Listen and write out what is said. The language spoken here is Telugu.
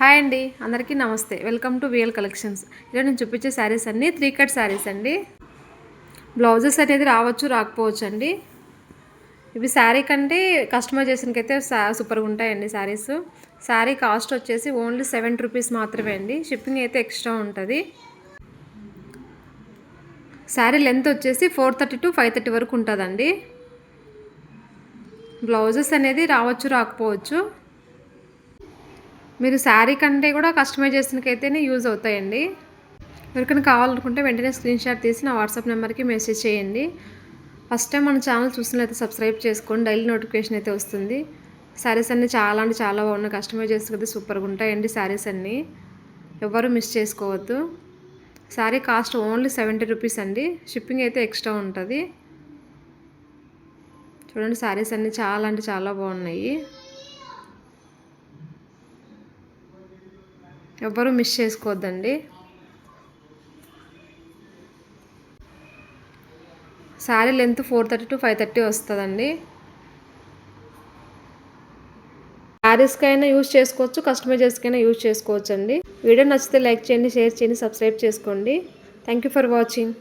హాయ్ అండి, అందరికీ నమస్తే. Welcome to VL collections. ఈరోజు నేను చూపించే శారీస్ అన్నీ 3 కట్ శారీస్ అండి. బ్లౌజెస్ అనేది రావచ్చు, రాకపోవచ్చు అండి. ఇవి శారీ కంటే కస్టమైజేషన్కి అయితే సూపర్గా ఉంటాయండి శారీస్. శారీ కాస్ట్ వచ్చేసి ఓన్లీ 70 రూపీస్ మాత్రమే అండి. షిప్పింగ్ అయితే ఎక్స్ట్రా ఉంటుంది. శారీ లెంత్ వచ్చేసి 430 to 530 వరకు ఉంటుందండి. బ్లౌజెస్ అనేది రావచ్చు, రాకపోవచ్చు. మీరు శారీ కంటే కూడా కస్టమైజేషన్కి అయితేనే యూజ్ అవుతాయండి. ఎవరికైనా కావాలనుకుంటే వెంటనే స్క్రీన్ షాట్ తీసి నా వాట్సాప్ నెంబర్కి మెసేజ్ చేయండి. ఫస్ట్ టైం మన ఛానల్ చూసినట్లయితే సబ్స్క్రైబ్ చేసుకోండి. డైలీ నోటిఫికేషన్ అయితే వస్తుంది. శారీస్ అన్నీ చాలా అంటే చాలా బాగున్నాయి. కస్టమైజేషన్ అయితే సూపర్గా ఉంటాయండి శారీస్ అన్నీ. ఎవరు మిస్ చేసుకోవద్దు. శారీ కాస్ట్ ఓన్లీ 70 రూపీస్ అండి. షిప్పింగ్ అయితే ఎక్స్ట్రా ఉంటుంది. చూడండి, శారీస్ అన్నీ చాలా అంటే చాలా బాగున్నాయి. ఎవ్వరూ మిస్ చేసుకోవద్దండి. శారీ లెంత్ 430 to 530 వస్తుందండి. శారీస్కైనా యూజ్ చేసుకోవచ్చు, కస్టమైజర్స్కైనా యూజ్ చేసుకోవచ్చు అండి. వీడియో నచ్చితే లైక్ చేయండి, షేర్ చేయండి, సబ్స్క్రైబ్ చేసుకోండి. Thank you for watching.